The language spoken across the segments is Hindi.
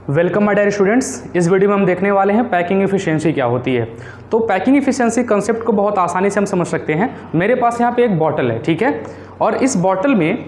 Welcome my dear students. इस वीडियो में हम देखने वाले हैं पैकिंग एफिशिएंसी क्या होती है। तो पैकिंग एफिशिएंसी कंसेप्ट को बहुत आसानी से हम समझ सकते हैं। मेरे पास यहाँ पे एक बॉटल है, ठीक है, और इस बॉटल में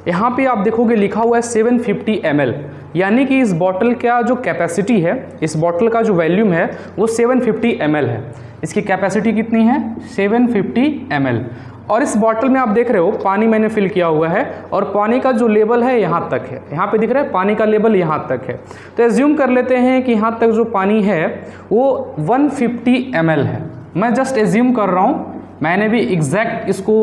यहाँ पे आप देखोगे लिखा हुआ है 750 ml, यानी कि इस बॉटल का जो कैपेसिटी है, इस बॉटल का जो वॉल्यूम है वो 750 ml है। इसकी कैपेसिटी कितनी है? 750 ml। और इस बॉटल में आप देख रहे हो पानी मैंने फिल किया हुआ है और पानी का जो लेवल है यहाँ तक है। यहाँ पे दिख रहा है पानी का लेवल यहाँ तक है। तो एज्यूम कर लेते हैं कि यहाँ तक जो पानी है वो 150 ml है। मैं जस्ट एज्यूम कर रहा हूँ, मैंने भी एग्जैक्ट इसको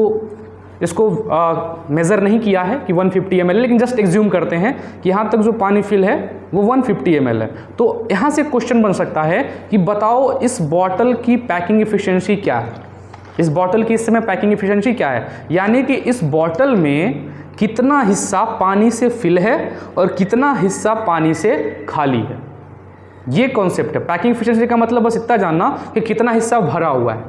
मेज़र नहीं किया है कि 150 ml, लेकिन जस्ट एज्यूम करते हैं कि यहाँ तक जो पानी फिल है वो 150 ml है। तो यहाँ से क्वेश्चन बन सकता है कि बताओ इस बॉटल की पैकिंग एफिशिएंसी क्या है। इस बॉटल की इस समय पैकिंग एफिशिएंसी क्या है, यानी कि इस बॉटल में कितना हिस्सा पानी से फिल है और कितना हिस्सा पानी से खाली है। ये कॉन्सेप्ट है पैकिंग एफिशिएंसी का। मतलब बस इतना जानना कि कितना हिस्सा भरा हुआ है,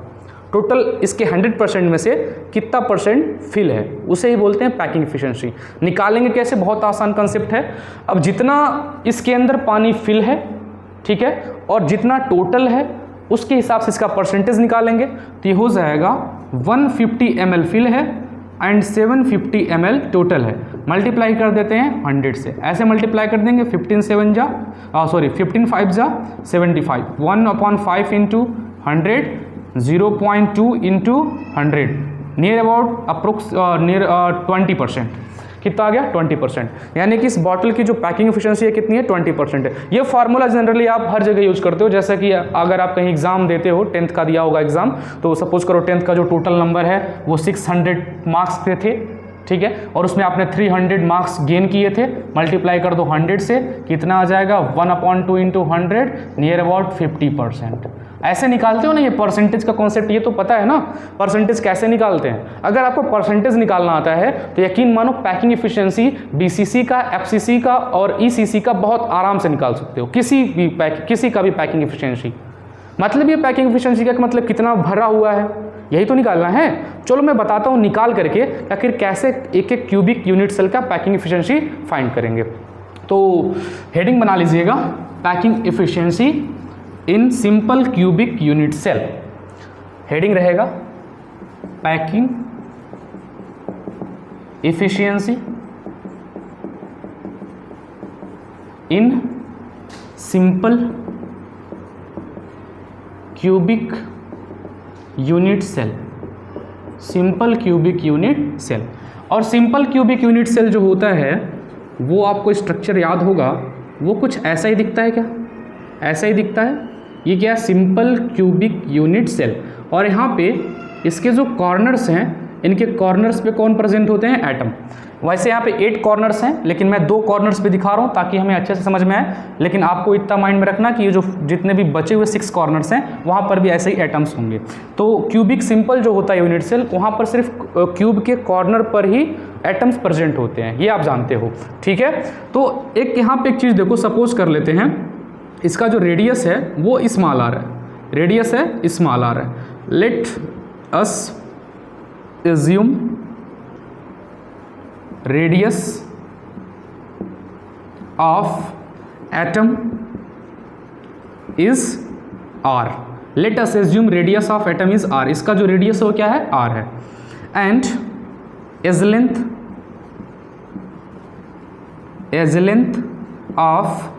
टोटल इसके 100% में से कितना परसेंट फिल है, उसे ही बोलते हैं पैकिंग एफिशिएंसी। निकालेंगे कैसे? बहुत आसान कंसेप्ट है। अब जितना इसके अंदर पानी फिल है, ठीक है, और जितना टोटल है उसके हिसाब से इसका परसेंटेज निकालेंगे। तो ये हो जाएगा 150 ml फिल है एंड 750 ml टोटल है। मल्टीप्लाई कर देते हैं 100 से, ऐसे मल्टीप्लाई कर देंगे 15 5 जा 75, 1/5 into 100, 0.2 into 100, near about approx 20%। कितना आ गया? 20%। यानी कि इस बॉटल की जो पैकिंग एफिशिएंसी है कितनी है? 20% है। ये फार्मूला जनरली आप हर जगह यूज करते हो। जैसे कि अगर आप कहीं एग्जाम देते हो, 10th का दिया होगा एग्जाम, तो सपोज करो 10th का जो टोटल नंबर है वो 600 मार्क्स के थे, ठीक है, और उसमें आपने 300 मार्क्स गेन किए थे। मल्टीप्लाई कर दो 100 से, कितना आ जाएगा? 1/2 इंटू 100, नियर अबाउट 50%। ऐसे निकालते हो ना, ये परसेंटेज का कॉन्सेप्ट ये तो पता है ना, परसेंटेज कैसे निकालते हैं। अगर आपको परसेंटेज निकालना आता है तो यकीन मानो पैकिंग एफिशिएंसी बीसीसी का, एफसीसी का और ईसीसी का बहुत आराम से निकाल सकते हो, किसी का भी पैकिंग एफिशिएंसी। मतलब ये पैकिंग एफिशिएंसी का मतलब कितना भरा हुआ है, यही तो निकालना है। चलो मैं बताता हूँ निकाल करके आखिर कैसे एक एक क्यूबिक यूनिट सेल का पैकिंग एफिशिएंसी फाइंड करेंगे। तो हेडिंग बना लीजिएगा, packing efficiency in simple cubic unit cell. Heading रहेगा packing efficiency in simple cubic unit cell. Simple cubic unit cell. और सिंपल क्यूबिक यूनिट सेल जो होता है वो आपको स्ट्रक्चर याद होगा, वो कुछ ऐसा ही दिखता है। क्या ऐसा ही दिखता है? ये क्या है? Simple cubic unit cell. और यहाँ पे इसके जो कॉर्नर्स हैं, इनके कॉर्नर्स पे कौन प्रेजेंट होते हैं? एटम। वैसे यहाँ पे 8 कॉर्नर्स हैं, लेकिन मैं 2 कॉर्नर्स पे दिखा रहा हूँ ताकि हमें अच्छे से समझ में आए। लेकिन आपको इतना माइंड में रखना कि ये जो जितने भी बचे हुए 6 कॉर्नर्स हैं वहाँ पर भी ऐसे ही एटम्स होंगे। तो क्यूबिक सिंपल जो होता है यूनिट सेल, वहाँ पर सिर्फ क्यूब के कॉर्नर पर ही एटम्स प्रेजेंट होते हैं, ये आप जानते हो, ठीक है। तो एक यहाँ पे एक चीज़ देखो, सपोज कर लेते हैं इसका जो रेडियस है वो स्मॉल आ रहा है, रेडियस है स्मॉल आ रहा है। Let us assume radius of atom is R. Let us assume radius of atom is R. इसका जो रेडियस है वो क्या है? आर है। And edge length of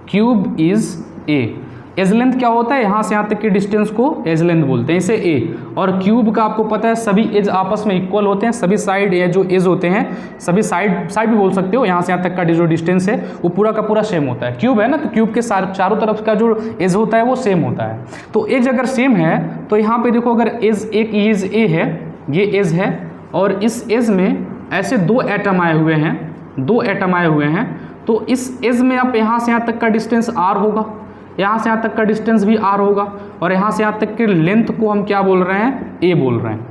cube is A. Edge length क्या होता है? यहाँ से यहाँ तक की डिस्टेंस को एज लेंथ बोलते हैं, इसे ए। और क्यूब का आपको पता है सभी एज आपस में इक्वल होते हैं, सभी साइड या जो एज होते हैं, सभी साइड भी बोल सकते हो, यहाँ से यहाँ तक का जो डिस्टेंस है वो पूरा का पूरा सेम होता है। क्यूब है ना, तो क्यूब के चारों तरफ का जो एज होता है वो सेम होता है। तो एज अगर सेम है तो यहाँ पे देखो, अगर एज एक एज ए है, ये एज है, और इस एज में ऐसे 2 एटम आए हुए हैं, 2 एटम आए हुए हैं, तो इस एज में आप यहाँ से यहाँ तक का डिस्टेंस आर होगा, यहाँ से यहाँ तक का डिस्टेंस भी आर होगा, और यहाँ से यहाँ तक के लेंथ को हम क्या बोल रहे हैं? ए बोल रहे हैं।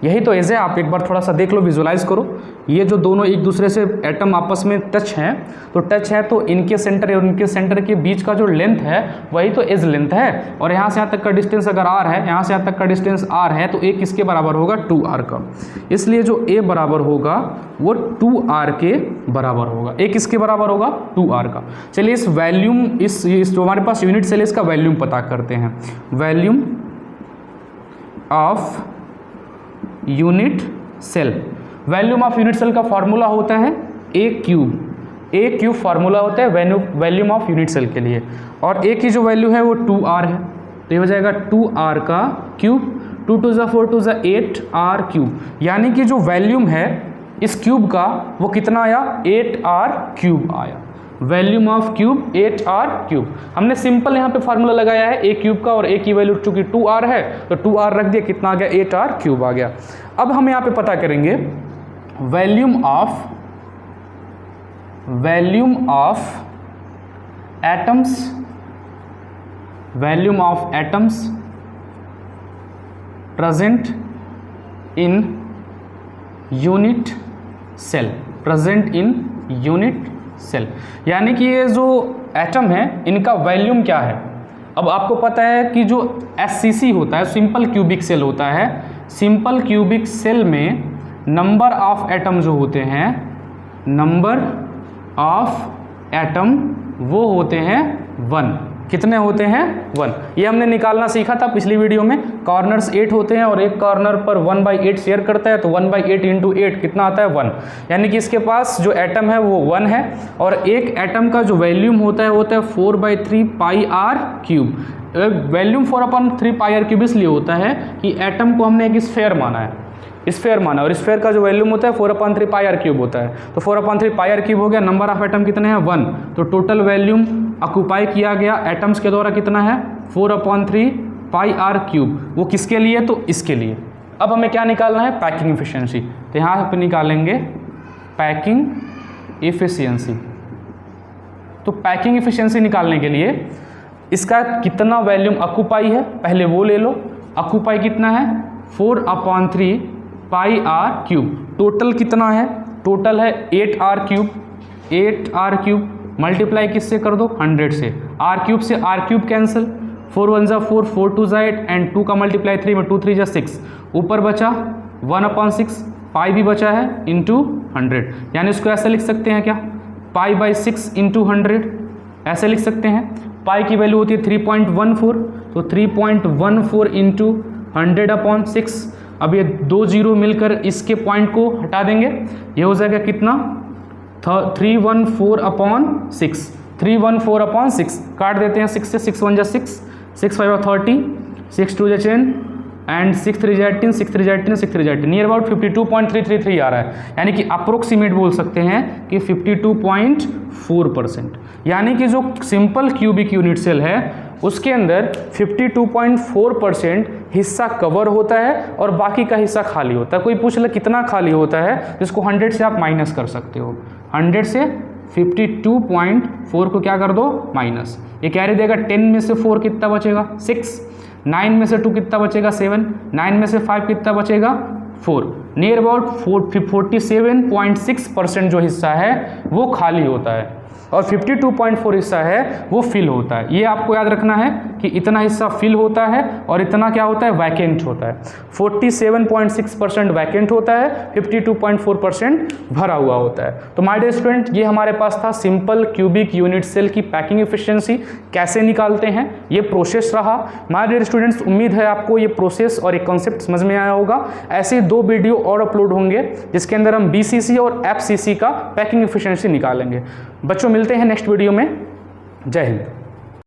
यही तो एज है, आप एक बार थोड़ा सा देख लो, विजुलाइज करो। ये जो दोनों एक दूसरे से एटम आपस में टच हैं, तो टच है तो इनके सेंटर और इनके सेंटर के बीच का जो लेंथ है वही तो एज लेंथ है। और यहाँ से यहाँ तक का डिस्टेंस अगर r है, यहाँ से यहाँ तक का डिस्टेंस r है, तो a किसके बराबर होगा 2r का। इसलिए जो a बराबर होगा वो 2r के बराबर होगा। a किसके बराबर होगा 2r का। चलिए इस वैल्यूम, इस जो हमारे पास यूनिट सेल, इसका वैल्यूम पता करते हैं। Volume of unit cell, volume of unit cell का फॉर्मूला होता है a क्यूब फार्मूला होता है वैल्यूम ऑफ यूनिट सेल के लिए। और a की जो वैल्यू है वो 2r है, तो ये हो जाएगा 2r का क्यूब, 2 2 ज़ा 4 2 ज़ा 8r क्यूब। यानी कि जो वैल्यूम है इस क्यूब का वो कितना आया 8r क्यूब आया। Volume of cube 8r cube. हमने सिंपल यहाँ पे फार्मूला लगाया है a क्यूब का, और a की वैल्यू चूंकि 2r है तो 2r रख दिया, कितना आ गया 8r क्यूब आ गया। अब हम यहाँ पे पता करेंगे volume of atoms present in unit cell, यानी कि ये जो एटम है इनका वैल्यूम क्या है। अब आपको पता है कि जो SCC होता है, सिंपल क्यूबिक सेल होता है, सिंपल क्यूबिक सेल में नंबर ऑफ एटम जो होते हैं, नंबर ऑफ एटम वो होते हैं 1। कितने होते हैं 1। ये हमने निकालना सीखा था पिछली वीडियो में। कॉर्नर्स 8 होते हैं और एक कॉर्नर पर 1/8 शेयर करता है, तो 1/8 इंटू 8 कितना आता है 1। यानी कि इसके पास जो एटम है वो 1 है, और एक एटम का जो वैल्यूम होता है 4/3 पाई r क्यूब। वैल्यूम 4/3 पाई r क्यूब इसलिए होता है कि एटम को हमने एक स्फेयर माना है, और स्फेयर का जो वैल्यूम होता है 4/3 पाई r क्यूब होता है। तो 4/3 पाई r क्यूब हो गया। नंबर ऑफ एटम कितने हैं 1, तो टोटल वैल्यूम ऑक्यूपाई किया गया एटम्स के द्वारा कितना है 4/3 पाई r क्यूब। वो किसके लिए, तो इसके लिए। अब हमें क्या निकालना है पैकिंग इफिशियंसी, तो यहाँ पे निकालेंगे पैकिंग इफिशियंसी। तो पैकिंग इफिशियंसी निकालने के लिए इसका कितना वैल्यूम ऑक्यूपाई है पहले वो ले लो। ऑक्यूपाई कितना है 4/3 पाई r क्यूब। टोटल कितना है, टोटल है 8r क्यूब। मल्टीप्लाई किससे कर दो 100 से, r क्यूब से r क्यूब कैंसिल, 4 1 ज़ा 4, 4 2 ज़ा 8, एंड 2 का मल्टीप्लाई 3 में 2 3 ज़ा 6, ऊपर बचा 1/6, पाई भी बचा है इंटू 100। यानी इसको ऐसे लिख सकते हैं क्या, पाई/6 इंटू 100 ऐसे लिख सकते हैं। पाई की वैल्यू होती है 3.14, तो 3.14 इंटू 100/6। अब ये 2 0 मिलकर इसके पॉइंट को हटा देंगे, ये हो जाएगा कितना 314/6। 314/6 काट देते हैं 6 से, 6 1 ज़ा 6, 6 5 30, 6 2 ज़ा 10, एंड 6 3 ज़ा 18, 6 3 ज़ा 18, 6 3 ज़ा 18, नियर अबाउट 52.333 आ रहा है। यानी कि अप्रोक्सीमेट बोल सकते हैं कि 52.4%। यानी कि जो सिंपल क्यूबिक यूनिट सेल है उसके अंदर 52.4% हिस्सा कवर होता है और बाकी का हिस्सा खाली होता है। कोई पूछ ले कितना खाली होता है, जिसको 100 से आप माइनस कर सकते हो। 100 से 52.4 को क्या कर दो माइनस, ये कैरी देगा 10 में से 4 कितना बचेगा 6, 9 में से 2 कितना बचेगा 7, 9 में से 5 कितना बचेगा 4। नियर अबाउट 47.6% जो हिस्सा है वो खाली होता है और 52.4 हिस्सा है वो फिल होता है। ये आपको याद रखना है कि इतना हिस्सा फिल होता है और इतना क्या होता है वैकेंट होता है। 47.6% वैकेंट होता है, 52.4% भरा हुआ होता है। तो माय डियर स्टूडेंट, ये हमारे पास था सिंपल क्यूबिक यूनिट सेल की पैकिंग एफिशिएंसी कैसे निकालते हैं, ये प्रोसेस रहा। माय डियर स्टूडेंट्स, उम्मीद है आपको ये प्रोसेस और एक कॉन्सेप्ट समझ में आया होगा। ऐसे 2 वीडियो और अपलोड होंगे जिसके अंदर हम BCC और FCC का पैकिंग एफिशिएंसी निकालेंगे। बच्चों मिलते हैं नेक्स्ट वीडियो में। जय हिंद।